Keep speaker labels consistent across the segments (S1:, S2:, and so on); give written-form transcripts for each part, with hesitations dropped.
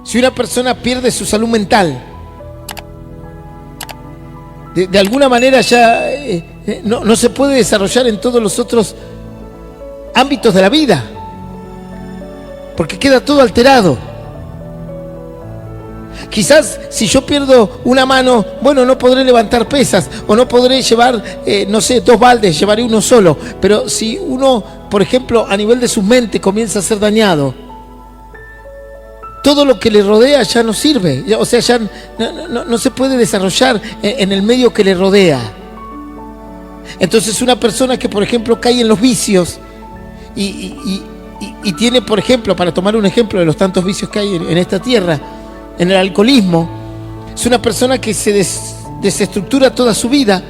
S1: Si una persona pierde su salud mental, de alguna manera ya no se puede desarrollar en todos los otros ámbitos de la vida, porque queda todo alterado. Quizás si yo pierdo una mano, bueno, no podré levantar pesas o no podré llevar, no sé, 2 baldes, llevaré uno solo. Pero si uno, por ejemplo, a nivel de su mente comienza a ser dañado, todo lo que le rodea ya no sirve. O sea, ya no se puede desarrollar en el medio que le rodea. Entonces una persona que, por ejemplo, cae en los vicios y tiene, por ejemplo, para tomar un ejemplo de los tantos vicios que hay en esta tierra, en el alcoholismo, es una persona que se desestructura toda su vida,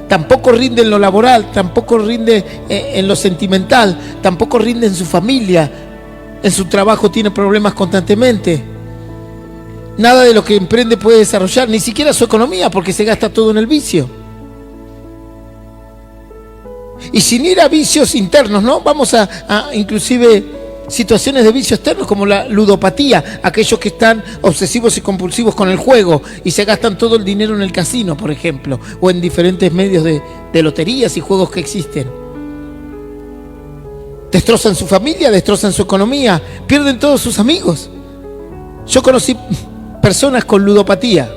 S1: tampoco rinde en lo laboral, tampoco rinde en lo sentimental, tampoco rinde en su familia, en su trabajo tiene problemas constantemente. Nada de lo que emprende puede desarrollar, ni siquiera su economía, porque se gasta todo en el vicio. Y sin ir a vicios internos, ¿no? Vamos a inclusive situaciones de vicio externos como la ludopatía, aquellos que están obsesivos y compulsivos con el juego y se gastan todo el dinero en el casino, por ejemplo, o en diferentes medios de loterías y juegos que existen. Destrozan su familia, destrozan su economía, pierden todos sus amigos. Yo conocí personas con ludopatía.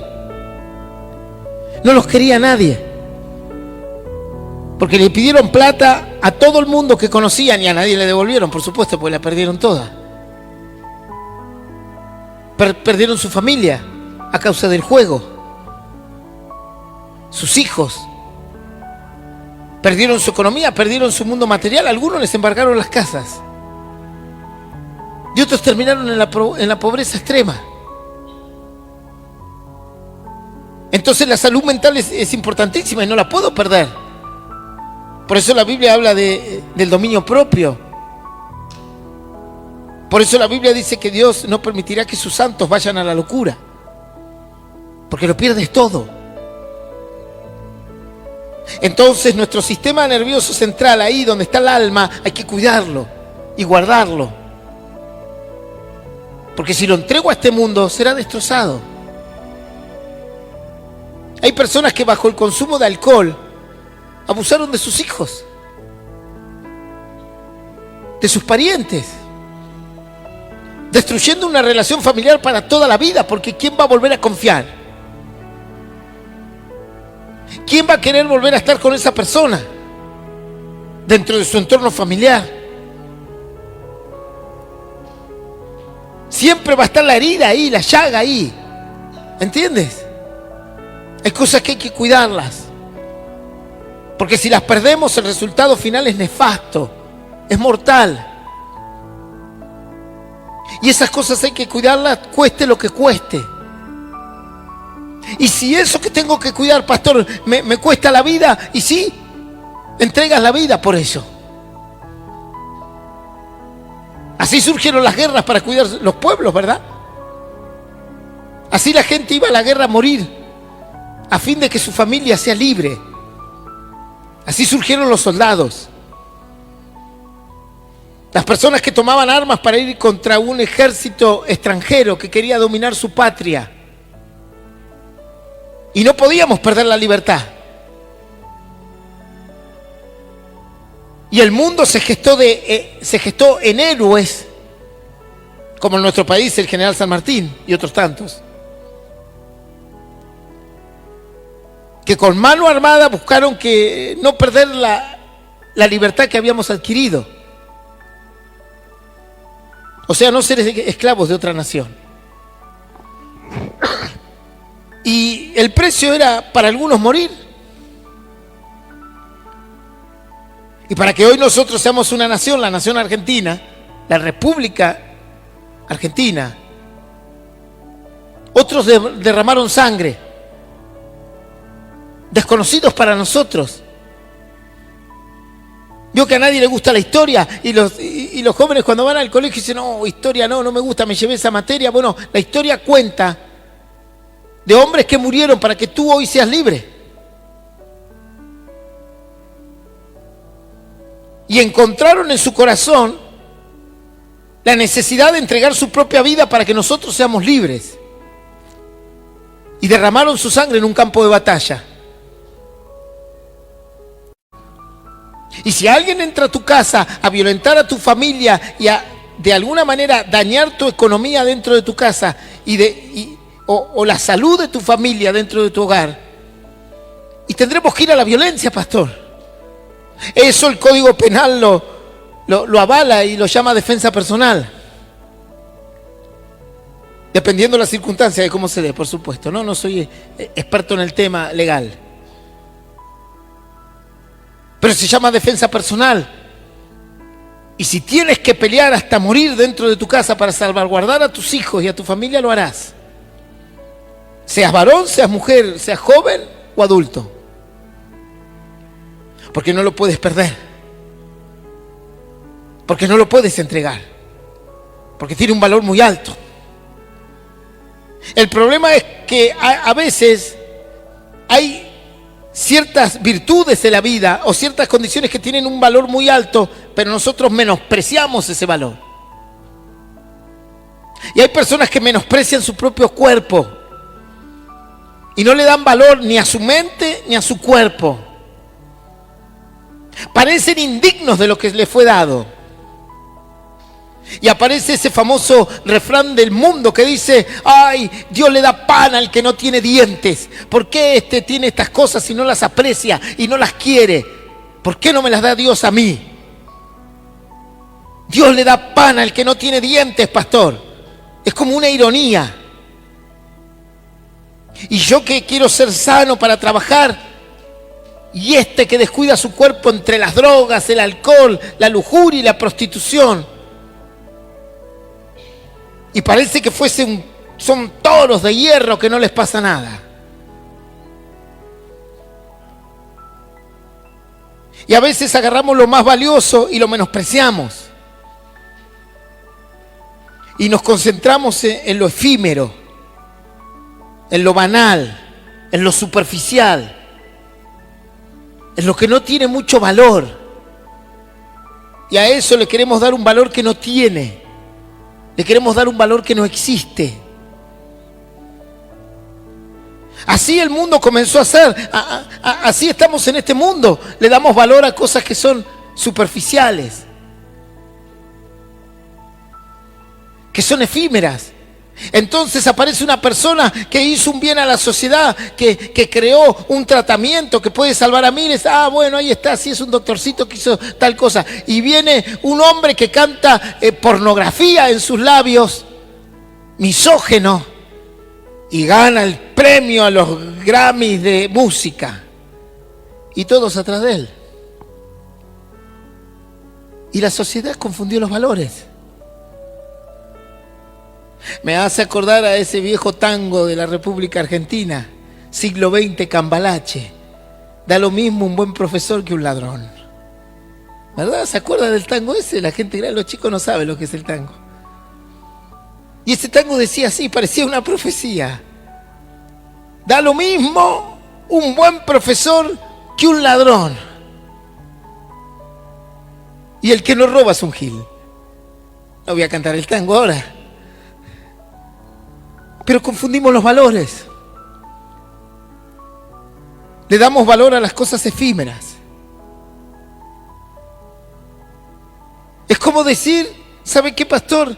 S1: No los quería nadie, porque le pidieron plata a todo el mundo que conocían y a nadie le devolvieron, por supuesto, porque la perdieron toda. Perdieron su familia a causa del juego. Sus hijos. Perdieron su economía, perdieron su mundo material. Algunos les embargaron las casas. Y otros terminaron en la pobreza extrema. Entonces la salud mental es importantísima y no la puedo perder. Por eso la Biblia habla del dominio propio. Por eso la Biblia dice que Dios no permitirá que sus santos vayan a la locura, porque lo pierdes todo. Entonces nuestro sistema nervioso central, ahí donde está el alma, hay que cuidarlo y guardarlo, porque si lo entrego a este mundo será destrozado. Hay personas que bajo el consumo de alcohol abusaron de sus hijos, de sus parientes, destruyendo una relación familiar para toda la vida, porque ¿quién va a volver a confiar? ¿Quién va a querer volver a estar con esa persona dentro de su entorno familiar? Siempre va a estar la herida ahí, la llaga ahí, ¿entiendes? Hay cosas que hay que cuidarlas, porque si las perdemos el resultado final es nefasto, es mortal. Y esas cosas hay que cuidarlas, cueste lo que cueste. Y si eso que tengo que cuidar, pastor, me cuesta la vida, y sí, entregas la vida por eso. Así surgieron las guerras para cuidar los pueblos, ¿verdad? Así la gente iba a la guerra a morir, a fin de que su familia sea libre. Así surgieron los soldados. Las personas que tomaban armas para ir contra un ejército extranjero que quería dominar su patria. Y no podíamos perder la libertad. Y el mundo se gestó en héroes, como en nuestro país el general San Martín y otros tantos, que con mano armada buscaron que no perder la libertad que habíamos adquirido. O sea, no ser esclavos de otra nación. Y el precio era para algunos morir. Y para que hoy nosotros seamos una nación, la nación argentina, la República Argentina, otros derramaron sangre, desconocidos para nosotros. Yo que a nadie le gusta la historia y los jóvenes cuando van al colegio dicen, no, historia no me gusta, me llevé esa materia. Bueno, la historia cuenta de hombres que murieron para que tú hoy seas libre. Y encontraron en su corazón la necesidad de entregar su propia vida para que nosotros seamos libres. Y derramaron su sangre en un campo de batalla. Y si alguien entra a tu casa a violentar a tu familia y a de alguna manera dañar tu economía dentro de tu casa o la salud de tu familia dentro de tu hogar, y tendremos que ir a la violencia, pastor. Eso el Código Penal lo avala y lo llama defensa personal. Dependiendo de las circunstancias de cómo se dé, por supuesto. No soy experto en el tema legal. Pero se llama defensa personal. Y si tienes que pelear hasta morir dentro de tu casa para salvaguardar a tus hijos y a tu familia, lo harás. Seas varón, seas mujer, seas joven o adulto. Porque no lo puedes perder. Porque no lo puedes entregar. Porque tiene un valor muy alto. El problema es que a veces hay ciertas virtudes de la vida o ciertas condiciones que tienen un valor muy alto, pero nosotros menospreciamos ese valor. Y hay personas que menosprecian su propio cuerpo y no le dan valor ni a su mente ni a su cuerpo. Parecen indignos de lo que les fue dado. Y aparece ese famoso refrán del mundo que dice: ay, Dios le da pan al que no tiene dientes. ¿Por qué este tiene estas cosas y no las aprecia y no las quiere? ¿Por qué no me las da Dios a mí? Dios le da pan al que no tiene dientes, pastor. Es como una ironía. Y yo que quiero ser sano para trabajar, y este que descuida su cuerpo entre las drogas, el alcohol, la lujuria y la prostitución. Y parece que son toros de hierro que no les pasa nada. Y a veces agarramos lo más valioso y lo menospreciamos. Y nos concentramos en lo efímero, en lo banal, en lo superficial, en lo que no tiene mucho valor. Y a eso le queremos dar un valor que no tiene. Le queremos dar un valor que no existe. Así el mundo comenzó a ser. Así estamos en este mundo. Le damos valor a cosas que son superficiales, que son efímeras. Entonces aparece una persona que hizo un bien a la sociedad, que creó un tratamiento que puede salvar a miles. Bueno, ahí está, sí, es un doctorcito que hizo tal cosa. Y viene un hombre que canta pornografía en sus labios, misógeno, y gana el premio a los Grammys de música. Y todos atrás de él. Y la sociedad confundió los valores. Me hace acordar a ese viejo tango de la República Argentina, siglo XX, Cambalache. Da lo mismo un buen profesor que un ladrón. ¿Verdad? ¿Se acuerda del tango ese? La gente, los chicos no saben lo que es el tango. Y ese tango decía así, parecía una profecía. Da lo mismo un buen profesor que un ladrón. Y el que no roba es un gil. No voy a cantar el tango ahora. Pero confundimos los valores. Le damos valor a las cosas efímeras. Es como decir, ¿sabe qué, pastor?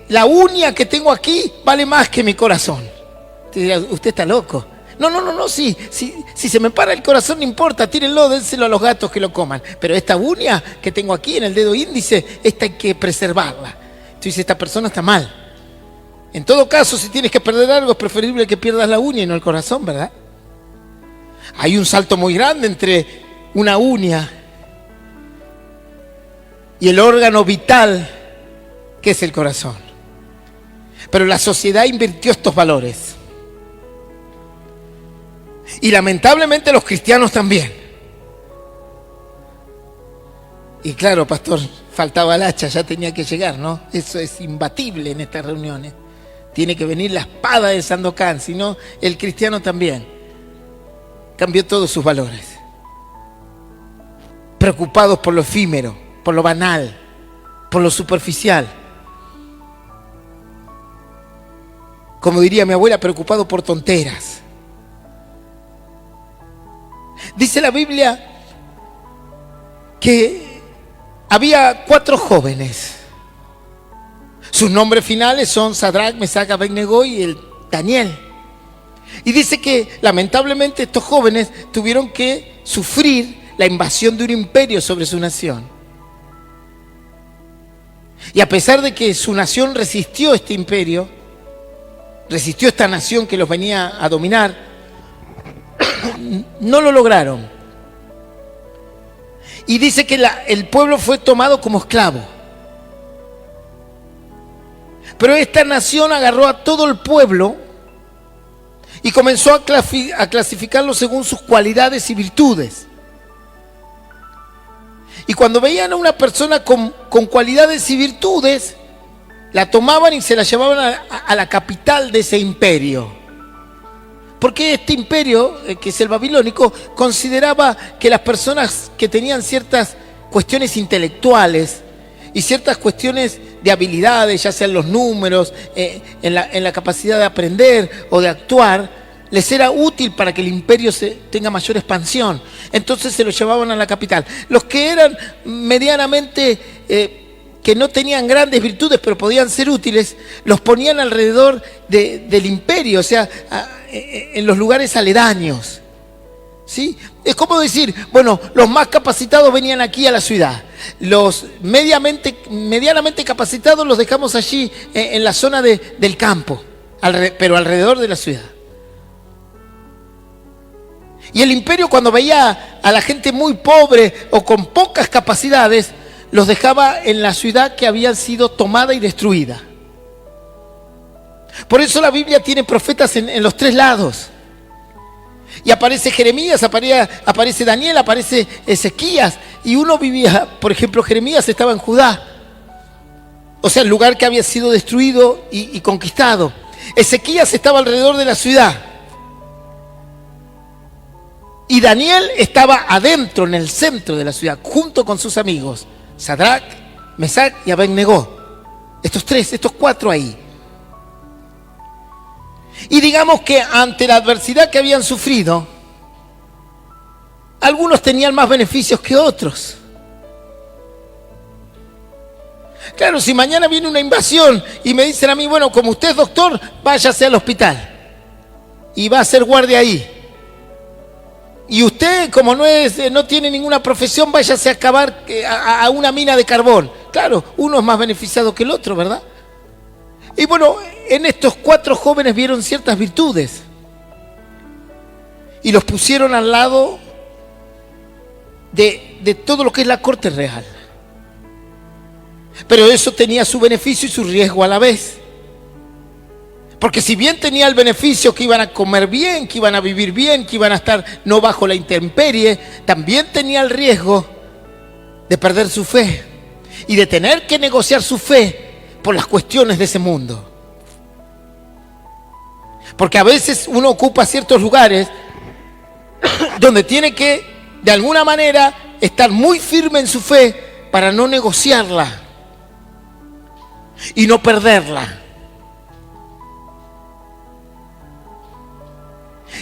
S1: La uña que tengo aquí vale más que mi corazón. Te dirá, usted está loco. No, si se me para el corazón no importa, tírenlo, dénselo a los gatos que lo coman. Pero esta uña que tengo aquí en el dedo índice, esta hay que preservarla. Entonces dice, esta persona está mal. En todo caso, si tienes que perder algo, es preferible que pierdas la uña y no el corazón, ¿verdad? Hay un salto muy grande entre una uña y el órgano vital que es el corazón. Pero la sociedad invirtió estos valores. Y lamentablemente los cristianos también. Y claro, pastor, faltaba el hacha, ya tenía que llegar, ¿no? Eso es imbatible en estas reuniones. Tiene que venir la espada de Sandokan, si no, el cristiano también. Cambió todos sus valores. Preocupados por lo efímero, por lo banal, por lo superficial. como diría mi abuela, preocupado por tonteras. Dice la Biblia que había 4 jóvenes. Sus nombres finales son Sadrac, Mesac, Abednego y el Daniel. Y dice que lamentablemente estos jóvenes tuvieron que sufrir la invasión de un imperio sobre su nación. Y a pesar de que su nación resistió este imperio, resistió esta nación que los venía a dominar, no lo lograron. Y dice que el pueblo fue tomado como esclavo. Pero esta nación agarró a todo el pueblo y comenzó a clasificarlo según sus cualidades y virtudes. Y cuando veían a una persona con cualidades y virtudes, la tomaban y se la llevaban a la capital de ese imperio. Porque este imperio, que es el babilónico, consideraba que las personas que tenían ciertas cuestiones intelectuales y ciertas cuestiones de habilidades, ya sean los números, en la capacidad de aprender o de actuar, les era útil para que el imperio tenga mayor expansión. Entonces se los llevaban a la capital. Los que eran medianamente, que no tenían grandes virtudes, pero podían ser útiles, los ponían alrededor del imperio, o sea, en los lugares aledaños. ¿Sí? Es como decir, bueno, los más capacitados venían aquí a la ciudad. Los medianamente capacitados los dejamos allí en la zona del campo, pero alrededor de la ciudad. Y el imperio, cuando veía a la gente muy pobre o con pocas capacidades, los dejaba en la ciudad que había sido tomada y destruida. Por eso la Biblia tiene profetas en los 3 lados. Y aparece Jeremías, aparece Daniel, aparece Ezequías. Y uno vivía, por ejemplo, Jeremías estaba en Judá, o sea, el lugar que había sido destruido y conquistado. Ezequías estaba alrededor de la ciudad. Y Daniel estaba adentro, en el centro de la ciudad, junto con sus amigos, Sadrac, Mesac y Abednego. Estos 4 ahí. Y digamos que ante la adversidad que habían sufrido, algunos tenían más beneficios que otros. Claro, si mañana viene una invasión y me dicen a mí, bueno, como usted es doctor, váyase al hospital y va a ser guardia ahí. Y usted, como no tiene ninguna profesión, váyase a cavar a una mina de carbón. Claro, uno es más beneficiado que el otro, ¿verdad? Y bueno, en estos 4 jóvenes vieron ciertas virtudes y los pusieron al lado de todo lo que es la corte real. Pero eso tenía su beneficio y su riesgo a la vez. Porque si bien tenía el beneficio que iban a comer bien, que iban a vivir bien, que iban a estar no bajo la intemperie, también tenía el riesgo de perder su fe y de tener que negociar su fe por las cuestiones de ese mundo. Porque a veces uno ocupa ciertos lugares donde tiene que, de alguna manera, estar muy firme en su fe para no negociarla y no perderla.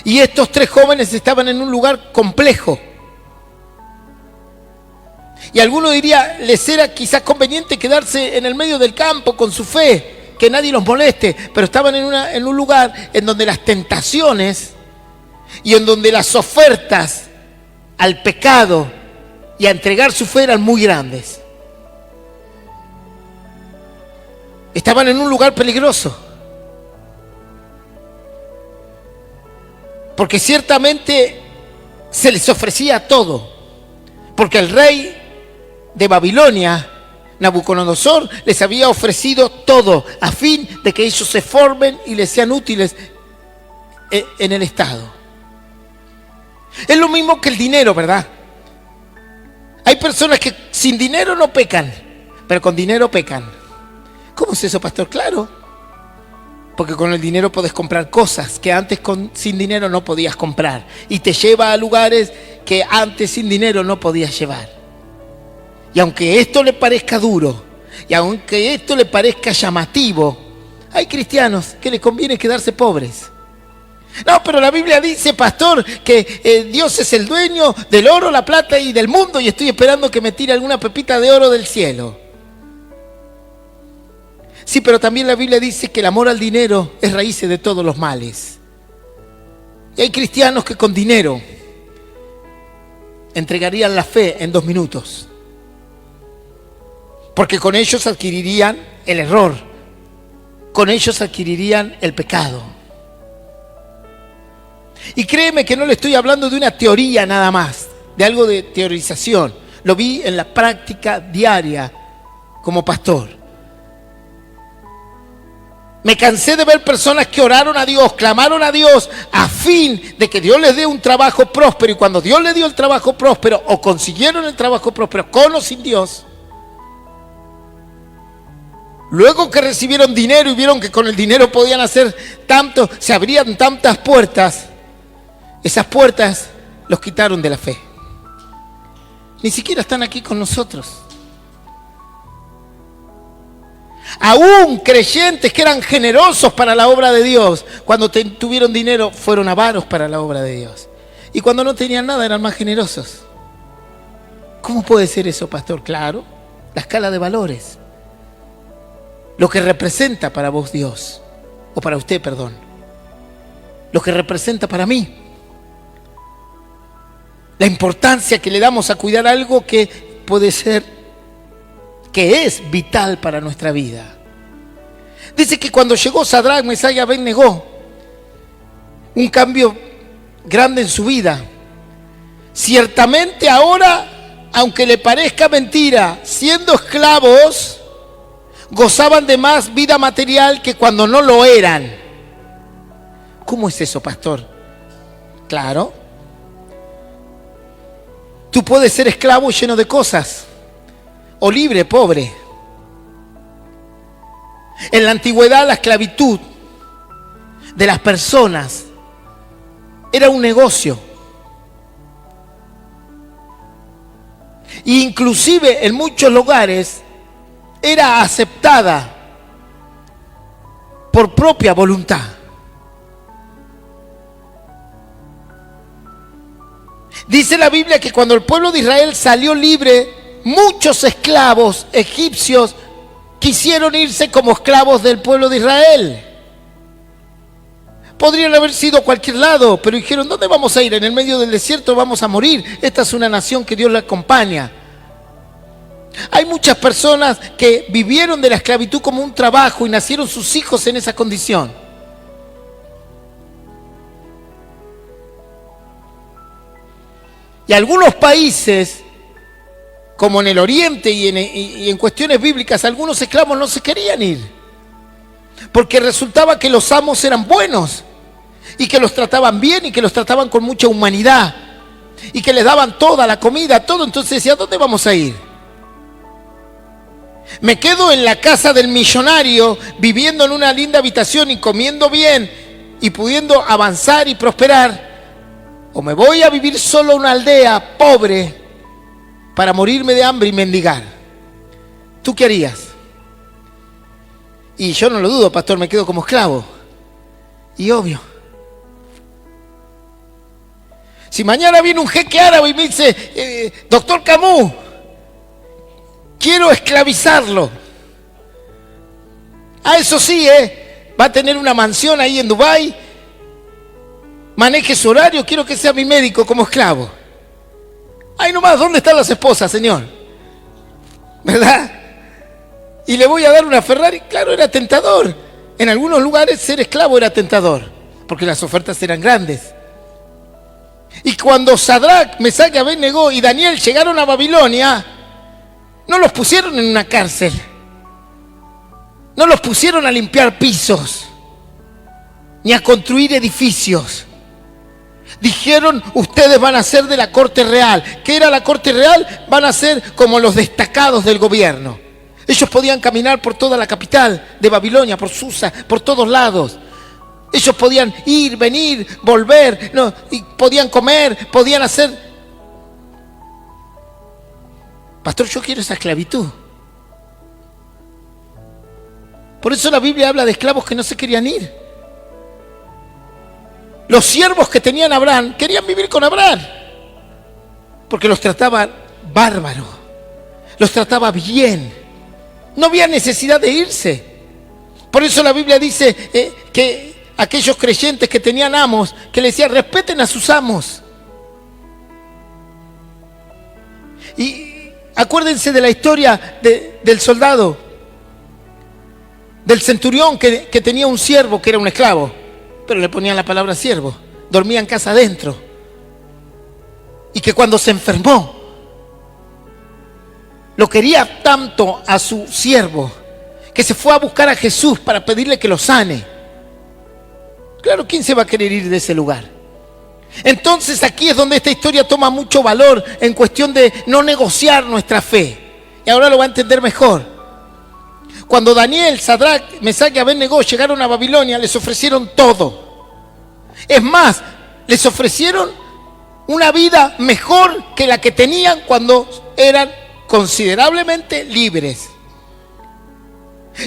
S1: Y estos 3 jóvenes estaban en un lugar complejo. Y alguno diría, les era quizás conveniente quedarse en el medio del campo con su fe, que nadie los moleste, pero estaban en un lugar en donde las tentaciones y en donde las ofertas al pecado y a entregar su fe eran muy grandes. Estaban en un lugar peligroso. Porque ciertamente se les ofrecía todo. Porque el rey de Babilonia, Nabucodonosor, les había ofrecido todo a fin de que ellos se formen y les sean útiles en el Estado. Es lo mismo que el dinero, ¿verdad? Hay personas que sin dinero no pecan, pero con dinero pecan. ¿Cómo es eso, pastor? Claro. Porque con el dinero podés comprar cosas que antes sin dinero no podías comprar. Y te lleva a lugares que antes sin dinero no podías llevar. Y aunque esto le parezca duro, y aunque esto le parezca llamativo, Hay cristianos que les conviene quedarse pobres. No, pero la Biblia dice, pastor, que Dios es el dueño del oro, la plata y del mundo, y estoy esperando que me tire alguna pepita de oro del cielo. Sí, pero también la Biblia dice que el amor al dinero es raíz de todos los males. Y hay cristianos que con dinero entregarían la fe en 2 minutos. Porque con ellos adquirirían el error. Con ellos adquirirían el pecado. Y créeme que no le estoy hablando de una teoría nada más, de algo de teorización. Lo vi en la práctica diaria como pastor. Me cansé de ver personas que oraron a Dios, clamaron a Dios a fin de que Dios les dé un trabajo próspero. Y cuando Dios les dio el trabajo próspero, o consiguieron el trabajo próspero con o sin Dios, luego que recibieron dinero y vieron que con el dinero podían hacer tanto, se abrían tantas puertas, esas puertas los quitaron de la fe. Ni siquiera están aquí con nosotros. Aún creyentes que eran generosos para la obra de Dios, cuando tuvieron dinero fueron avaros para la obra de Dios. Y cuando no tenían nada eran más generosos. ¿Cómo puede ser eso, pastor? Claro, la escala de valores. Lo que representa para vos Dios, o para usted, perdón. Lo que representa para mí. La importancia que le damos a cuidar algo que puede ser, que es vital para nuestra vida. Dice que cuando llegó Sadrac, Mesach y Abed-Negó, un cambio grande en su vida. Ciertamente ahora, aunque le parezca mentira, siendo esclavos, gozaban de más vida material que cuando no lo eran. ¿Cómo es eso, pastor? Claro. Tú puedes ser esclavo lleno de cosas, o libre, pobre. En la antigüedad la esclavitud de las personas era un negocio. E inclusive en muchos lugares era aceptada por propia voluntad. Dice la Biblia que cuando el pueblo de Israel salió libre, muchos esclavos egipcios quisieron irse como esclavos del pueblo de Israel. Podrían haber sido a cualquier lado, pero dijeron, ¿dónde vamos a ir? En el medio del desierto vamos a morir. Esta es una nación que Dios la acompaña. Hay muchas personas que vivieron de la esclavitud como un trabajo y nacieron sus hijos en esa condición. Y algunos países, como en el Oriente y en cuestiones bíblicas, algunos esclavos no se querían ir. Porque resultaba que los amos eran buenos y que los trataban bien y que los trataban con mucha humanidad y que les daban toda la comida, todo. Entonces decía, ¿a dónde vamos a ir? ¿Me quedo en la casa del millonario viviendo en una linda habitación y comiendo bien y pudiendo avanzar y prosperar? ¿O me voy a vivir solo en una aldea pobre para morirme de hambre y mendigar? ¿Tú qué harías? Y yo no lo dudo, pastor, me quedo como esclavo. Y obvio. Si mañana viene un jeque árabe y me dice, doctor Camus, quiero esclavizarlo. Ah, eso sí, va a tener una mansión ahí en Dubái, maneje su horario, quiero que sea mi médico como esclavo. Ay, nomás, ¿dónde están las esposas, señor? ¿Verdad? Y le voy a dar una Ferrari. Claro, era tentador. En algunos lugares ser esclavo era tentador, porque las ofertas eran grandes. Y cuando Sadrac, Mesach y Abed-Negó y Daniel llegaron a Babilonia, no los pusieron en una cárcel. No los pusieron a limpiar pisos, ni a construir edificios. Dijeron, ustedes van a ser de la corte real. ¿Qué era la corte real? Van a ser como los destacados del gobierno. Ellos podían caminar por toda la capital de Babilonia, por Susa, por todos lados. Ellos podían ir, venir, volver, no, y podían comer, podían hacer. Pastor, yo quiero esa esclavitud. Por eso la Biblia habla de esclavos que no se querían ir. Los siervos que tenían Abraham querían vivir con Abraham, porque los trataba bárbaro, los trataba bien. No había necesidad de irse. Por eso la Biblia dice que aquellos creyentes que tenían amos, que le decían respeten a sus amos. Y acuérdense de la historia del soldado, del centurión que tenía un siervo que era un esclavo, pero le ponían la palabra siervo, dormía en casa adentro. Y que cuando se enfermó, lo quería tanto a su siervo, que se fue a buscar a Jesús para pedirle que lo sane. Claro, ¿quién se va a querer ir de ese lugar? Entonces aquí es donde esta historia toma mucho valor en cuestión de no negociar nuestra fe. Y ahora lo va a entender mejor. Cuando Daniel, Sadrach, Mesach y Abed-Negó llegaron a Babilonia, les ofrecieron todo. Es más, les ofrecieron una vida mejor que la que tenían cuando eran considerablemente libres.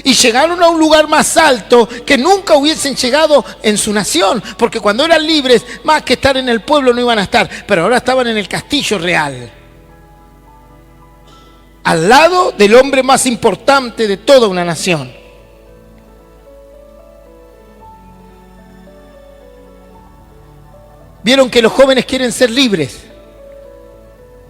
S1: Y llegaron a un lugar más alto que nunca hubiesen llegado en su nación, porque cuando eran libres, más que estar en el pueblo no iban a estar, pero ahora estaban en el castillo real, al lado del hombre más importante de toda una nación. Vieron que los jóvenes quieren ser libres,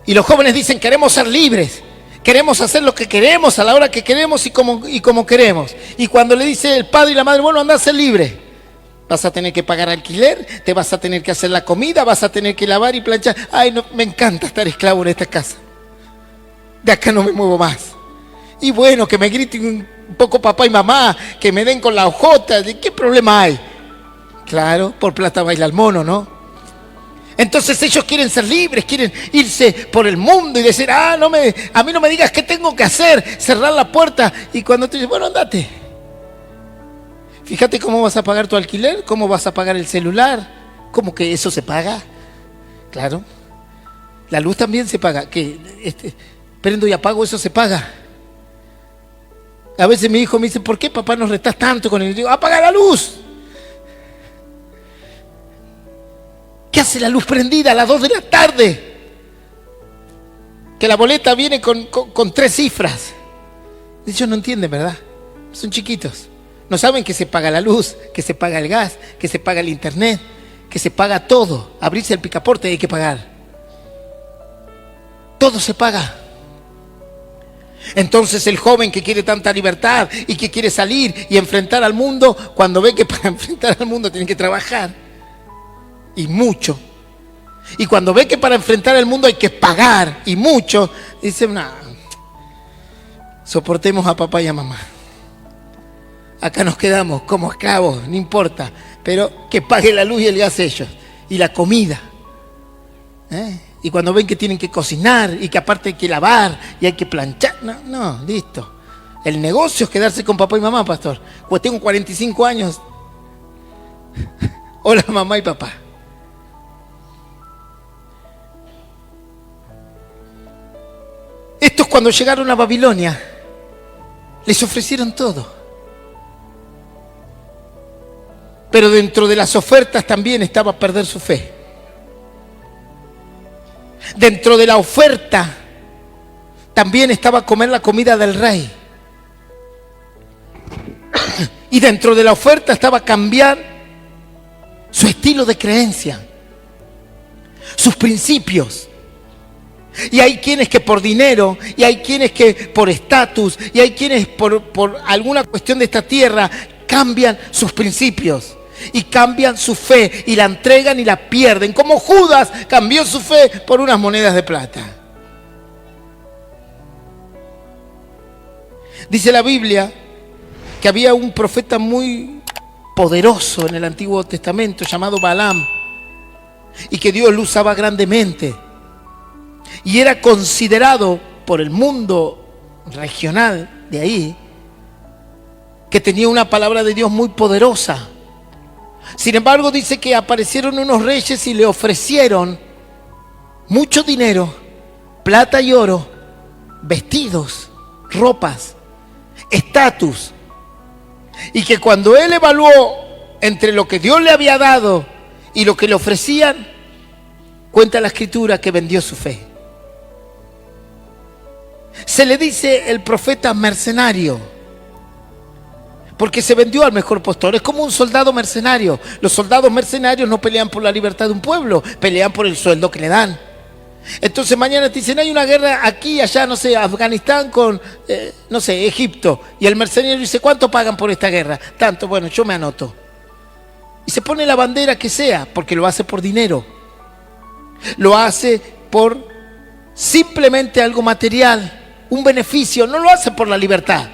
S1: y los jóvenes dicen queremos ser libres. Queremos hacer lo que queremos, a la hora que queremos y como queremos. Y cuando le dice el padre y la madre, bueno, anda a ser libre. Vas a tener que pagar alquiler, te vas a tener que hacer la comida, vas a tener que lavar y planchar. Ay, no, me encanta estar esclavo en esta casa. De acá no me muevo más. Y bueno, que me griten un poco papá y mamá, que me den con la hojota. ¿Qué problema hay? Claro, por plata baila el mono, ¿no? Entonces ellos quieren ser libres, quieren irse por el mundo y decir, a mí no me digas qué tengo que hacer, cerrar la puerta. Y cuando te dicen, bueno, andate. Fíjate cómo vas a pagar tu alquiler, cómo vas a pagar el celular, cómo que eso se paga. Claro, la luz también se paga, que prendo y apago, eso se paga. A veces mi hijo me dice, ¿por qué papá nos retás tanto con el? Digo, apaga la luz. ¿Qué hace la luz prendida a las 2 de la tarde? Que la boleta viene con 3 cifras. Ellos no entienden, ¿verdad? Son chiquitos. No saben que se paga la luz, que se paga el gas, que se paga el internet, que se paga todo. Abrirse el picaporte hay que pagar. Todo se paga. Entonces el joven que quiere tanta libertad y que quiere salir y enfrentar al mundo, cuando ve que para enfrentar al mundo tiene que trabajar. Y mucho. Y cuando ve que para enfrentar el mundo hay que pagar y mucho, dice, no, soportemos a papá y a mamá. Acá nos quedamos como esclavos, no importa, pero que pague la luz y el gas ellos. Y la comida. Y cuando ven que tienen que cocinar y que aparte hay que lavar y hay que planchar, no, listo. El negocio es quedarse con papá y mamá, pastor. Pues tengo 45 años. Hola mamá y papá. Estos cuando llegaron a Babilonia, les ofrecieron todo. Pero dentro de las ofertas también estaba perder su fe. Dentro de la oferta también estaba comer la comida del rey. Y dentro de la oferta estaba cambiar su estilo de creencia, sus principios. Y hay quienes que por dinero, y hay quienes que por estatus, y hay quienes por alguna cuestión de esta tierra cambian sus principios y cambian su fe y la entregan y la pierden, como Judas cambió su fe por unas monedas de plata. Dice la Biblia que había un profeta muy poderoso en el Antiguo Testamento llamado Balaam, y que Dios lo usaba grandemente. Y era considerado por el mundo regional de ahí que tenía una palabra de Dios muy poderosa. Sin embargo, dice que aparecieron unos reyes y le ofrecieron mucho dinero, plata y oro, vestidos, ropas, estatus. Y que cuando él evaluó entre lo que Dios le había dado y lo que le ofrecían, cuenta la Escritura que vendió su fe. Se le dice el profeta mercenario, porque se vendió al mejor postor. Es como un soldado mercenario. Los soldados mercenarios no pelean por la libertad de un pueblo, pelean por el sueldo que le dan. Entonces mañana te dicen, hay una guerra aquí, allá, no sé, Afganistán con, no sé, Egipto. Y el mercenario dice, ¿cuánto pagan por esta guerra? Tanto, bueno, yo me anoto. Y se pone la bandera que sea, porque lo hace por dinero. Lo hace por simplemente algo material, un beneficio. No lo hace por la libertad.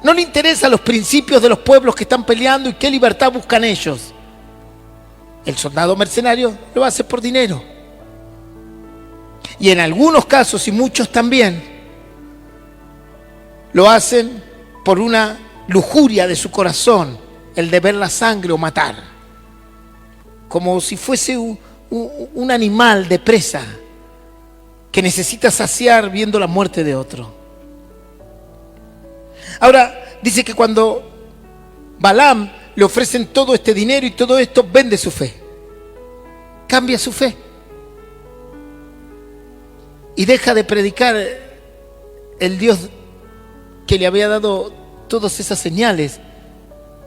S1: No le interesan los principios de los pueblos que están peleando y qué libertad buscan ellos. El soldado mercenario lo hace por dinero. Y en algunos casos, y muchos también, lo hacen por una lujuria de su corazón, el de ver la sangre o matar. Como si fuese un animal de presa que necesita saciar viendo la muerte de otro. Ahora, dice que cuando Balaam le ofrecen todo este dinero y todo esto, vende su fe. Cambia su fe. Y deja de predicar el Dios que le había dado todas esas señales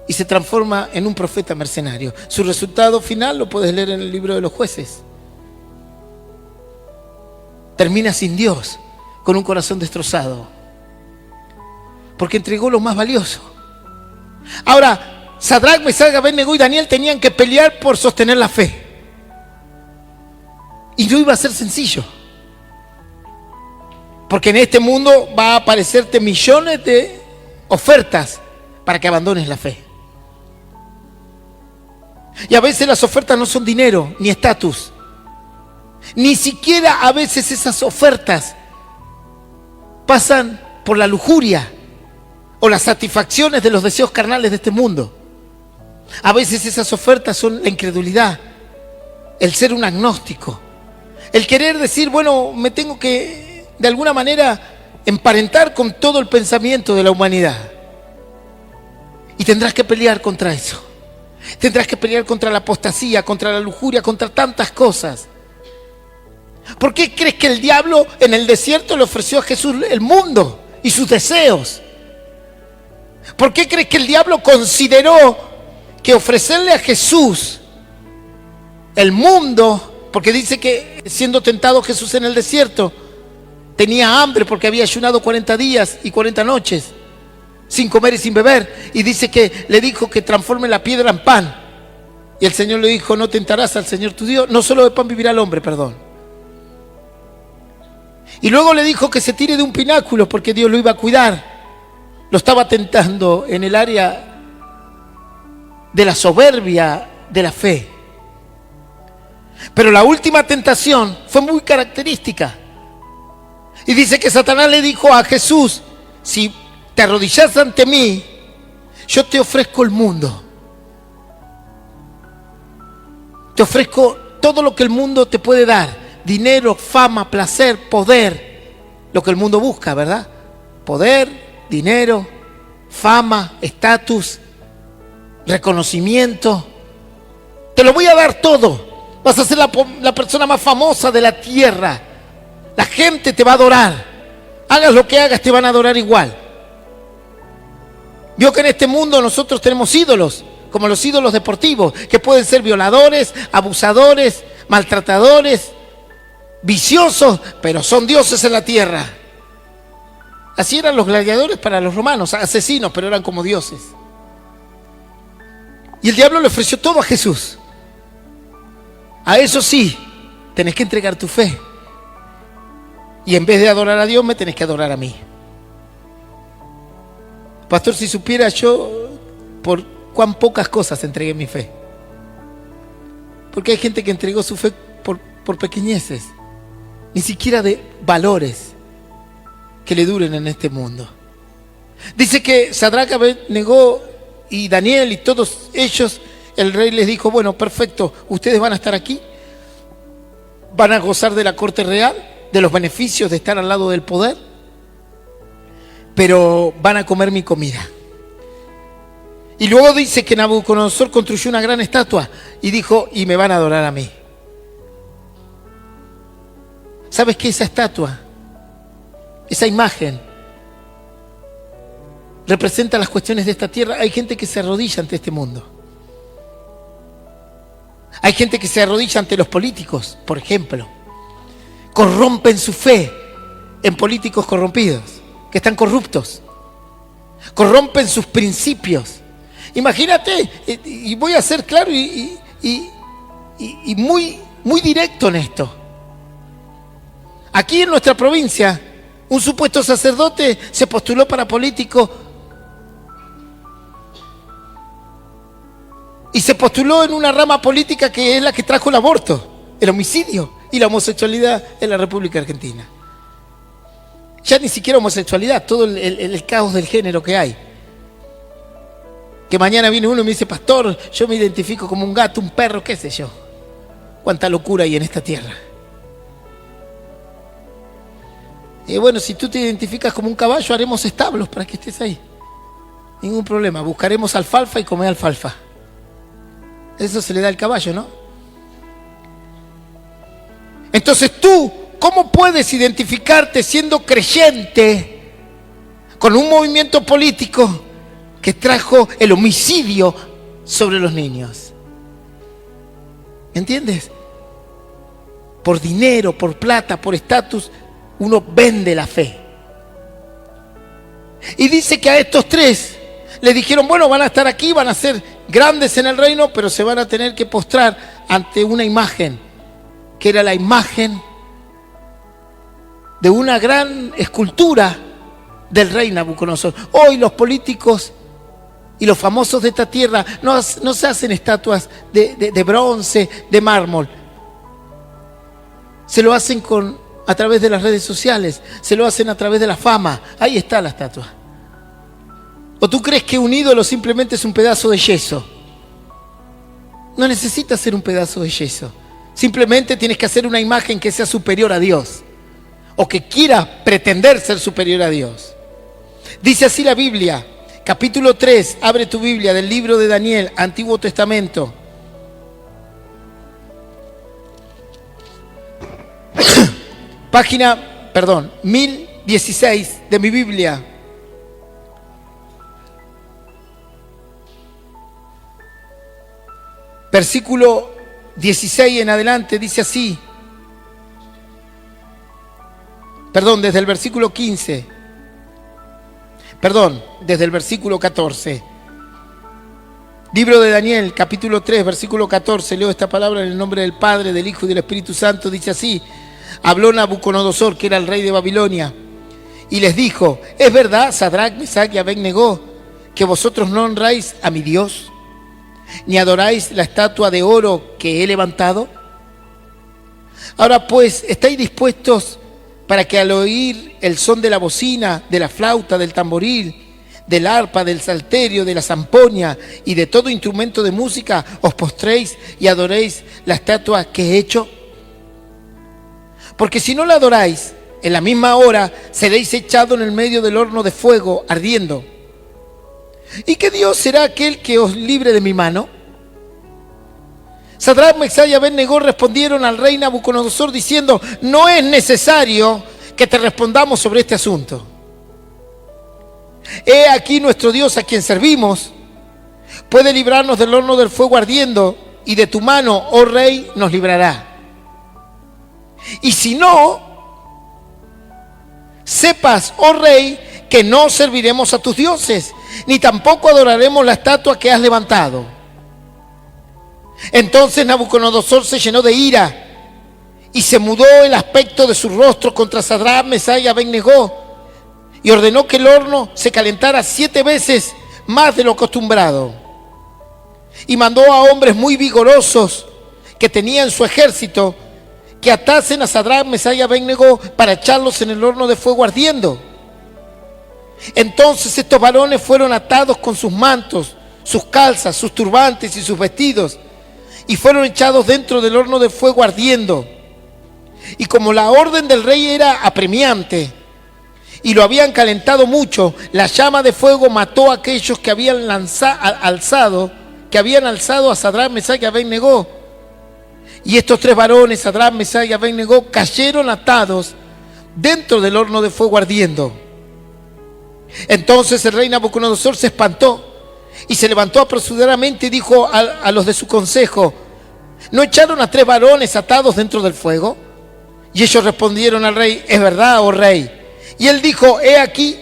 S1: y se transforma en un profeta mercenario. Su resultado final lo puedes leer en el libro de los Jueces. Termina sin Dios, con un corazón destrozado, porque entregó lo más valioso. Ahora, Sadrac, Mesac, Abednego y Daniel tenían que pelear por sostener la fe. Y no iba a ser sencillo. Porque en este mundo va a aparecerte millones de ofertas para que abandones la fe. Y a veces las ofertas no son dinero, ni estatus. Ni siquiera a veces esas ofertas pasan por la lujuria o las satisfacciones de los deseos carnales de este mundo. A veces esas ofertas son la incredulidad, el ser un agnóstico, el querer decir, bueno, me tengo que de alguna manera emparentar con todo el pensamiento de la humanidad. Y tendrás que pelear contra eso. Tendrás que pelear contra la apostasía, contra la lujuria, contra tantas cosas. ¿Por qué crees que el diablo en el desierto le ofreció a Jesús el mundo y sus deseos? ¿Por qué crees que el diablo consideró que ofrecerle a Jesús el mundo, porque dice que siendo tentado Jesús en el desierto, tenía hambre porque había ayunado 40 días y 40 noches, sin comer y sin beber, y dice que le dijo que transforme la piedra en pan, y el Señor le dijo, no tentarás al Señor tu Dios, no solo de pan vivirá el hombre, perdón. Y luego le dijo que se tire de un pináculo porque Dios lo iba a cuidar. Lo estaba tentando en el área de la soberbia de la fe. Pero la última tentación fue muy característica. Y dice que Satanás le dijo a Jesús, si te arrodillas ante mí, yo te ofrezco el mundo. Te ofrezco todo lo que el mundo te puede dar. Dinero, fama, placer, poder. Lo que el mundo busca, ¿verdad? Poder, dinero, fama, estatus, reconocimiento. Te lo voy a dar todo. Vas a ser la persona más famosa de la tierra. La gente te va a adorar. Hagas lo que hagas, te van a adorar igual. Vio que en este mundo nosotros tenemos ídolos, como los ídolos deportivos, que pueden ser violadores, abusadores, maltratadores, viciosos, pero son dioses en la tierra. Así eran los gladiadores para los romanos, asesinos, pero eran como dioses. Y el diablo le ofreció todo a Jesús. A eso sí, tenés que entregar tu fe. Y en vez de adorar a Dios, me tenés que adorar a mí. Pastor, si supiera yo por cuán pocas cosas entregué mi fe. Porque hay gente que entregó su fe por pequeñeces, ni siquiera de valores que le duren en este mundo. Dice que Sadrac, Abednego y Daniel y todos ellos, el rey les dijo, bueno, perfecto, ustedes van a estar aquí, van a gozar de la corte real, de los beneficios de estar al lado del poder, pero van a comer mi comida. Y luego dice que Nabucodonosor construyó una gran estatua y dijo, y me van a adorar a mí. ¿Sabes qué? Esa estatua, esa imagen, representa las cuestiones de esta tierra. Hay gente que se arrodilla ante este mundo. Hay gente que se arrodilla ante los políticos, por ejemplo. Corrompen su fe en políticos corrompidos, que están corruptos. Corrompen sus principios. Imagínate, y voy a ser claro y muy directo en esto. Aquí en nuestra provincia, un supuesto sacerdote se postuló para político y se postuló en una rama política que es la que trajo el aborto, el homicidio y la homosexualidad en la República Argentina. Ya ni siquiera homosexualidad, todo el caos del género que hay. Que mañana viene uno y me dice, pastor, yo me identifico como un gato, un perro, qué sé yo. Cuánta locura hay en esta tierra. Y bueno, si tú te identificas como un caballo, haremos establos para que estés ahí. Ningún problema, buscaremos alfalfa y comer alfalfa. Eso se le da al caballo, ¿no? Entonces tú, ¿cómo puedes identificarte siendo creyente con un movimiento político que trajo el homicidio sobre los niños? ¿Entiendes? Por dinero, por plata, por estatus, uno vende la fe. Y dice que a estos tres le dijeron, bueno, van a estar aquí, van a ser grandes en el reino, pero se van a tener que postrar ante una imagen, que era la imagen de una gran escultura del rey Nabucodonosor. Hoy los políticos y los famosos de esta tierra no se hacen estatuas de bronce, de mármol. Se lo hacen a través de las redes sociales, se lo hacen a través de la fama. Ahí está la estatua. ¿O tú crees que un ídolo simplemente es un pedazo de yeso? No necesitas ser un pedazo de yeso. Simplemente tienes que hacer una imagen que sea superior a Dios, o que quiera pretender ser superior a Dios. Dice así la Biblia, capítulo 3, abre tu Biblia del libro de Daniel, Antiguo Testamento. Página, 1016 de mi Biblia. Versículo 16 en adelante dice así. Desde el versículo 15. Desde el versículo 14. Libro de Daniel, capítulo 3, versículo 14. Leo esta palabra en el nombre del Padre, del Hijo y del Espíritu Santo. Dice así. Habló Nabucodonosor, que era el rey de Babilonia, y les dijo, ¿es verdad, Sadrac, Mesach y Abed-Negó, que vosotros no honráis a mi Dios, ni adoráis la estatua de oro que he levantado? Ahora pues, ¿estáis dispuestos para que al oír el son de la bocina, de la flauta, del tamboril, del arpa, del salterio, de la zampoña y de todo instrumento de música, os postréis y adoréis la estatua que he hecho? Porque si no la adoráis, en la misma hora seréis echados en el medio del horno de fuego ardiendo. ¿Y qué Dios será aquel que os libre de mi mano? Sadrac, Mesach y Abed-Negó respondieron al rey Nabucodonosor diciendo, no es necesario que te respondamos sobre este asunto. He aquí nuestro Dios a quien servimos puede librarnos del horno del fuego ardiendo, y de tu mano, oh rey, nos librará. Y si no, sepas, oh rey, que no serviremos a tus dioses, ni tampoco adoraremos la estatua que has levantado. Entonces Nabucodonosor se llenó de ira y se mudó el aspecto de su rostro contra Sadrac, Mesach y Abed-Negó, y ordenó que el horno se calentara 7 veces más de lo acostumbrado. Y mandó a hombres muy vigorosos que tenía en su ejército que atasen a Sadrac, Mesach y Abed-Negó para echarlos en el horno de fuego ardiendo. Entonces estos varones fueron atados con sus mantos, sus calzas, sus turbantes y sus vestidos, y fueron echados dentro del horno de fuego ardiendo. Y como la orden del rey era apremiante, y lo habían calentado mucho, la llama de fuego mató a aquellos que habían alzado a Sadrach, Mesach y Abed-Negó. Y estos tres varones, Sadrach, Mesach y Abed-Negó, cayeron atados dentro del horno de fuego ardiendo. Entonces el rey Nabucodonosor se espantó y se levantó apresuradamente y dijo a los de su consejo: ¿no echaron a tres varones atados dentro del fuego? Y ellos respondieron al rey: es verdad, oh rey. Y él dijo: he aquí,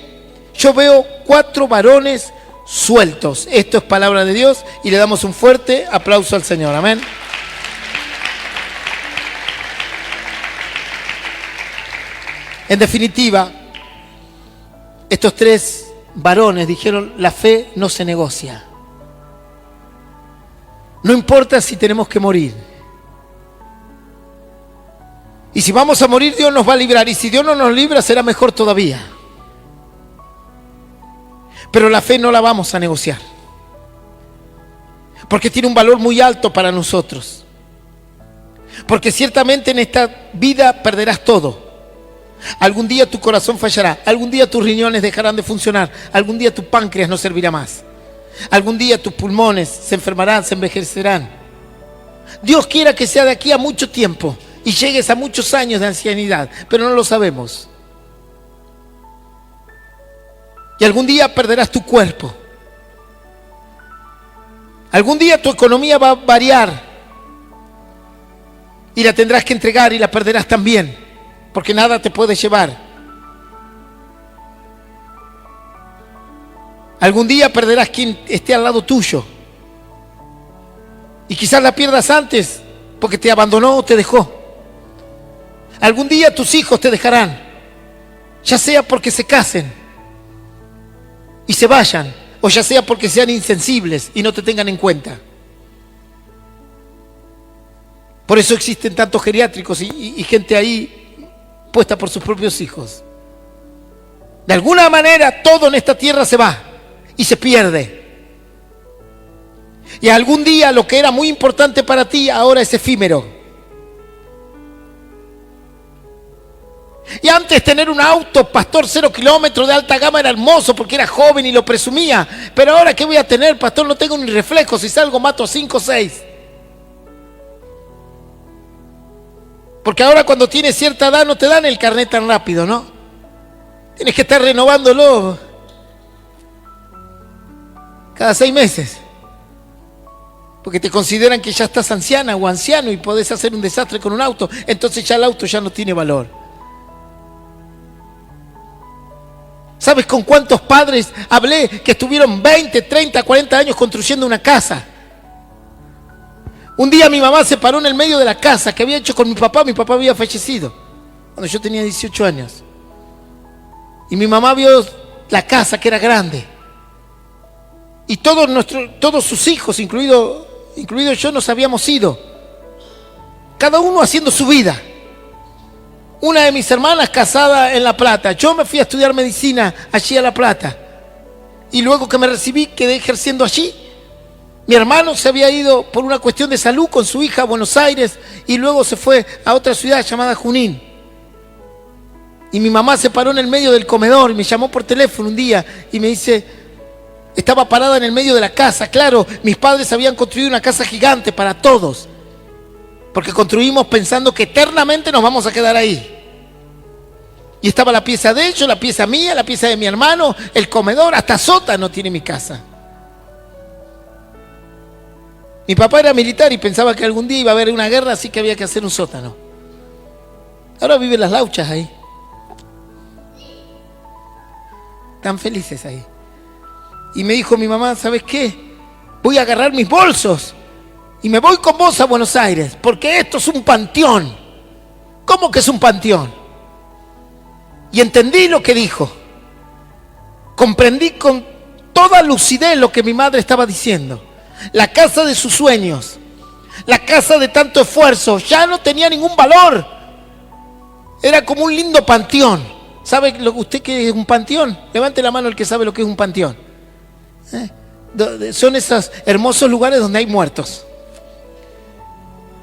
S1: yo veo 4 varones sueltos. Esto es palabra de Dios y le damos un fuerte aplauso al Señor. Amén. En definitiva, estos 3 varones dijeron: la fe no se negocia. No importa si tenemos que morir. Y si vamos a morir, Dios nos va a librar. Y si Dios no nos libra, será mejor todavía. Pero la fe no la vamos a negociar, porque tiene un valor muy alto para nosotros. Porque ciertamente en esta vida perderás todo. Algún día tu corazón fallará, algún día tus riñones dejarán de funcionar, algún día tu páncreas no servirá más, algún día tus pulmones se enfermarán, se envejecerán. Dios quiera que sea de aquí a mucho tiempo y llegues a muchos años de ancianidad, pero no lo sabemos. Y algún día perderás tu cuerpo, algún día tu economía va a variar y la tendrás que entregar y la perderás también, porque nada te puede llevar. Algún día perderás quien esté al lado tuyo. Y quizás la pierdas antes porque te abandonó o te dejó. Algún día tus hijos te dejarán, ya sea porque se casen y se vayan, o ya sea porque sean insensibles y no te tengan en cuenta. Por eso existen tantos geriátricos y gente ahí puesta por sus propios hijos. De alguna manera todo en esta tierra se va y se pierde. Y algún día lo que era muy importante para ti ahora es efímero. Y antes tener un auto, pastor, 0 kilómetros de alta gama era hermoso porque era joven y lo presumía. Pero ahora, ¿qué voy a tener, pastor? No tengo ni reflejo, si salgo mato a 5 o 6. Porque ahora cuando tienes cierta edad no te dan el carnet tan rápido, ¿no? Tienes que estar renovándolo cada 6 meses. Porque te consideran que ya estás anciana o anciano y podés hacer un desastre con un auto. Entonces ya el auto ya no tiene valor. ¿Sabes con cuántos padres hablé que estuvieron 20, 30, 40 años construyendo una casa? Un día mi mamá se paró en el medio de la casa que había hecho con mi papá había fallecido cuando yo tenía 18 años. Y mi mamá vio la casa que era grande. Y todos sus hijos, incluido yo, nos habíamos ido. Cada uno haciendo su vida. Una de mis hermanas casada en La Plata. Yo me fui a estudiar medicina allí a La Plata. Y luego que me recibí quedé ejerciendo allí. Mi hermano se había ido por una cuestión de salud con su hija a Buenos Aires y luego se fue a otra ciudad llamada Junín. Y mi mamá se paró en el medio del comedor y me llamó por teléfono un día y me dice, estaba parada en el medio de la casa. Claro, mis padres habían construido una casa gigante para todos, porque construimos pensando que eternamente nos vamos a quedar ahí. Y estaba la pieza de ellos, la pieza mía, la pieza de mi hermano, el comedor, hasta sótano tiene mi casa. Mi papá era militar y pensaba que algún día iba a haber una guerra, así que había que hacer un sótano. Ahora viven las lauchas ahí. Están felices ahí. Y me dijo mi mamá, ¿sabes qué? Voy a agarrar mis bolsos y me voy con vos a Buenos Aires, porque esto es un panteón. ¿Cómo que es un panteón? Y entendí lo que dijo. Comprendí con toda lucidez lo que mi madre estaba diciendo. La casa de sus sueños, la casa de tanto esfuerzo, ya no tenía ningún valor. Era como un lindo panteón. ¿Sabe usted qué es un panteón? Levante la mano el que sabe lo que es un panteón. Son esos hermosos lugares donde hay muertos.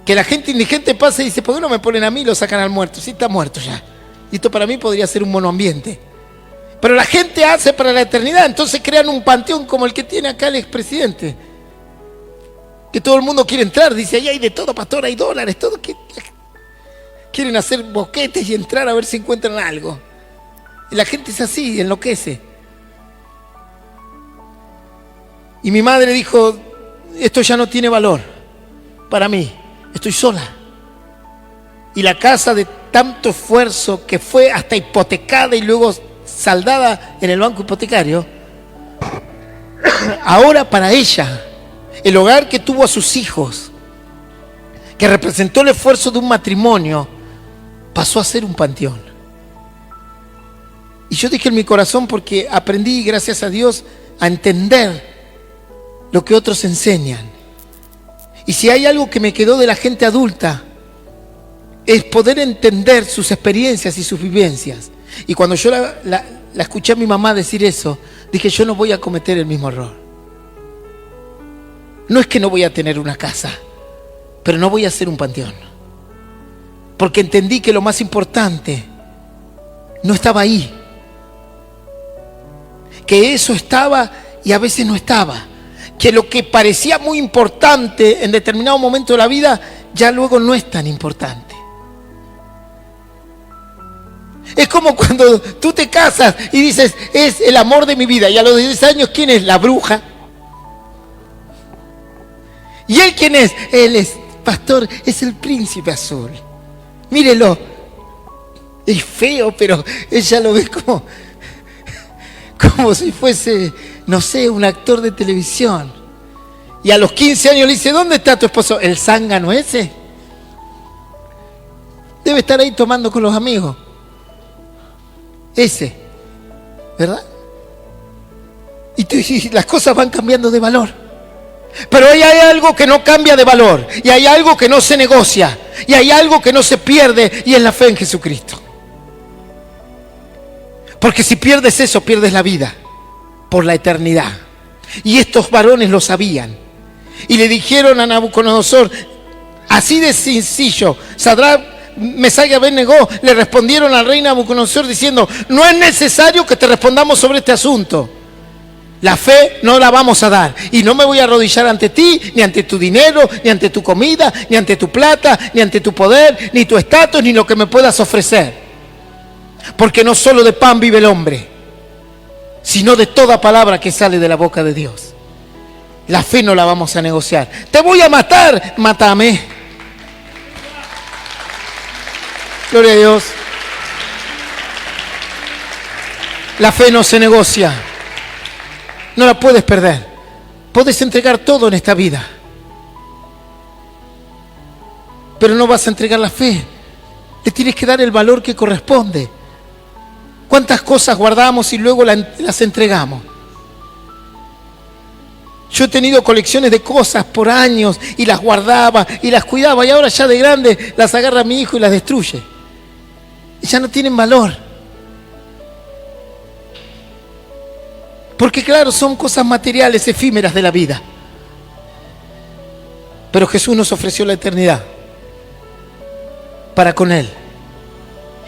S1: Que la gente indigente pasa y dice, ¿por qué no me ponen a mí y lo sacan al muerto? Sí, está muerto ya. Y esto para mí podría ser un monoambiente. Pero la gente hace para la eternidad, entonces crean un panteón como el que tiene acá el expresidente. Que todo el mundo quiere entrar, dice, ahí hay de todo, pastor, hay dólares, todo. Quieren hacer boquetes y entrar a ver si encuentran algo. Y la gente es así, enloquece. Y mi madre dijo, esto ya no tiene valor para mí, estoy sola. Y la casa de tanto esfuerzo que fue hasta hipotecada y luego saldada en el banco hipotecario, ahora para ella, el hogar que tuvo a sus hijos, que representó el esfuerzo de un matrimonio, pasó a ser un panteón. Y yo dije en mi corazón, porque aprendí, gracias a Dios, a entender lo que otros enseñan. Y si hay algo que me quedó de la gente adulta, es poder entender sus experiencias y sus vivencias. Y cuando yo la escuché a mi mamá decir eso, dije, yo no voy a cometer el mismo error. No es que no voy a tener una casa, pero no voy a hacer un panteón. Porque entendí que lo más importante no estaba ahí. Que eso estaba y a veces no estaba. Que lo que parecía muy importante en determinado momento de la vida, ya luego no es tan importante. Es como cuando tú te casas y dices, es el amor de mi vida. Y a los 10 años, ¿quién es? La bruja. ¿Y él quién es? Él es, pastor, es el príncipe azul. Mírelo. Es feo, pero ella lo ve como si fuese, no sé, un actor de televisión. Y a los 15 años le dice, ¿dónde está tu esposo? ¿El zángano ese? Debe estar ahí tomando con los amigos. Ese, ¿verdad? Y las cosas van cambiando de valor. Pero ahí hay algo que no cambia de valor. Y hay algo que no se negocia. Y hay algo que no se pierde. Y es la fe en Jesucristo. Porque si pierdes eso, pierdes la vida por la eternidad. Y estos varones lo sabían. Y le dijeron a Nabucodonosor, así de sencillo, Sadrach, Mesach y Abednego le respondieron al rey Nabucodonosor diciendo, no es necesario que te respondamos sobre este asunto. La fe no la vamos a dar. Y no me voy a arrodillar ante ti, ni ante tu dinero, ni ante tu comida, ni ante tu plata, ni ante tu poder, ni tu estatus, ni lo que me puedas ofrecer. Porque no solo de pan vive el hombre, sino de toda palabra que sale de la boca de Dios. La fe no la vamos a negociar. Te voy a matar, mátame. Gloria a Dios. La fe no se negocia. No la puedes perder. Puedes entregar todo en esta vida, pero no vas a entregar la fe. Le tienes que dar el valor que corresponde. ¿Cuántas cosas guardamos y luego las entregamos? Yo he tenido colecciones de cosas por años y las guardaba y las cuidaba, y ahora ya de grande las agarra mi hijo y las destruye. Y ya no tienen valor. Porque claro, son cosas materiales, efímeras de la vida. Pero Jesús nos ofreció la eternidad para con Él.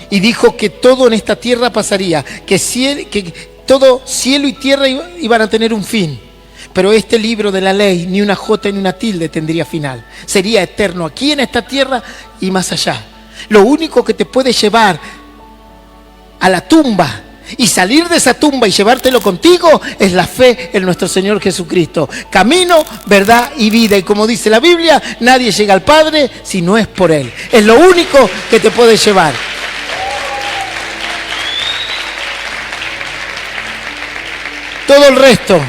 S1: Y dijo que todo en esta tierra pasaría, que todo cielo y tierra iban a tener un fin. Pero este libro de la ley, ni una jota ni una tilde tendría final. Sería eterno aquí en esta tierra y más allá. Lo único que te puede llevar a la tumba y salir de esa tumba y llevártelo contigo es la fe en nuestro Señor Jesucristo. Camino, verdad y vida. Y como dice la Biblia, nadie llega al Padre si no es por Él. Es lo único que te puede llevar. Todo el resto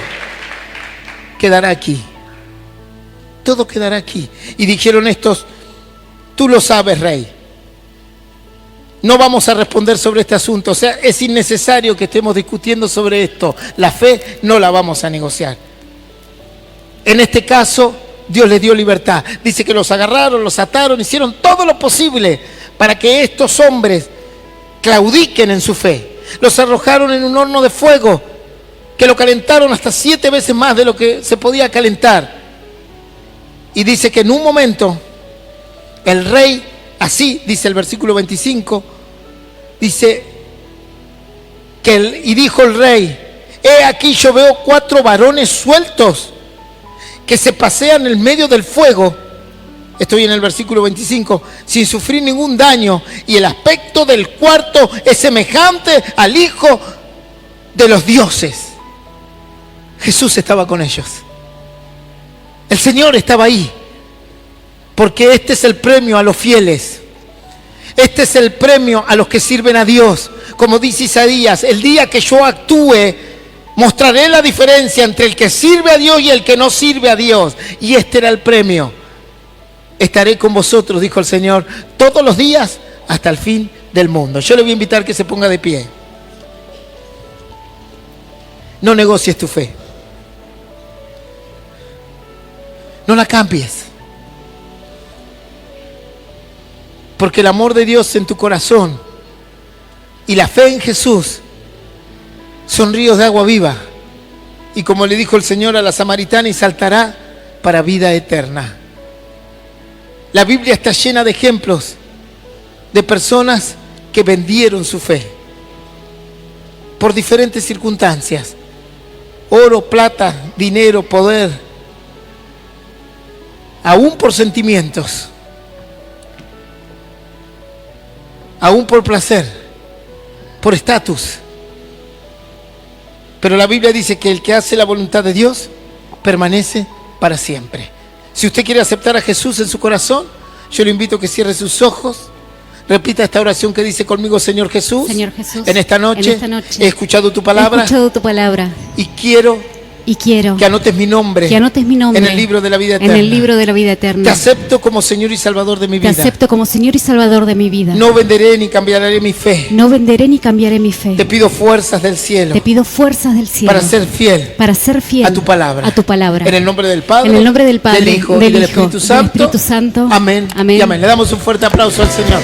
S1: quedará aquí. Todo quedará aquí. Y dijeron estos, tú lo sabes, rey. No vamos a responder sobre este asunto. O sea, es innecesario que estemos discutiendo sobre esto. La fe no la vamos a negociar. En este caso, Dios les dio libertad. Dice que los agarraron, los ataron, hicieron todo lo posible para que estos hombres claudiquen en su fe. Los arrojaron en un horno de fuego que lo calentaron hasta 7 veces más de lo que se podía calentar. Y dice que en un momento el rey, así dice el versículo 25, dice, y dijo el rey: he aquí, yo veo 4 varones sueltos que se pasean en medio del fuego. Estoy en el versículo 25, sin sufrir ningún daño, y el aspecto del cuarto es semejante al Hijo de los dioses. Jesús estaba con ellos. El Señor estaba ahí, porque este es el premio a los fieles. Este es el premio a los que sirven a Dios. Como dice Isaías: el día que yo actúe, mostraré la diferencia entre el que sirve a Dios y el que no sirve a Dios. Y este era el premio. Estaré con vosotros, dijo el Señor, todos los días hasta el fin del mundo. Yo le voy a invitar que se ponga de pie. No negocies tu fe. No la cambies. Porque el amor de Dios en tu corazón y la fe en Jesús son ríos de agua viva. Y como le dijo el Señor a la samaritana, y saltará para vida eterna. La Biblia está llena de ejemplos de personas que vendieron su fe por diferentes circunstancias. Oro, plata, dinero, poder, aún por sentimientos, aún por placer, por estatus. Pero la Biblia dice que el que hace la voluntad de Dios permanece para siempre. Si usted quiere aceptar a Jesús en su corazón, yo le invito a que cierre sus ojos. Repita esta oración que dice conmigo: Señor Jesús, en esta noche he escuchado tu palabra, y quiero que anotes mi nombre, en el libro de la vida eterna. Te acepto como Señor y Salvador de mi vida. No venderé ni cambiaré mi fe. Te pido fuerzas del cielo. Para ser fiel a tu palabra. En el nombre del Padre, del Hijo y del Espíritu Santo. Amén. Y amén. Le damos un fuerte aplauso al Señor.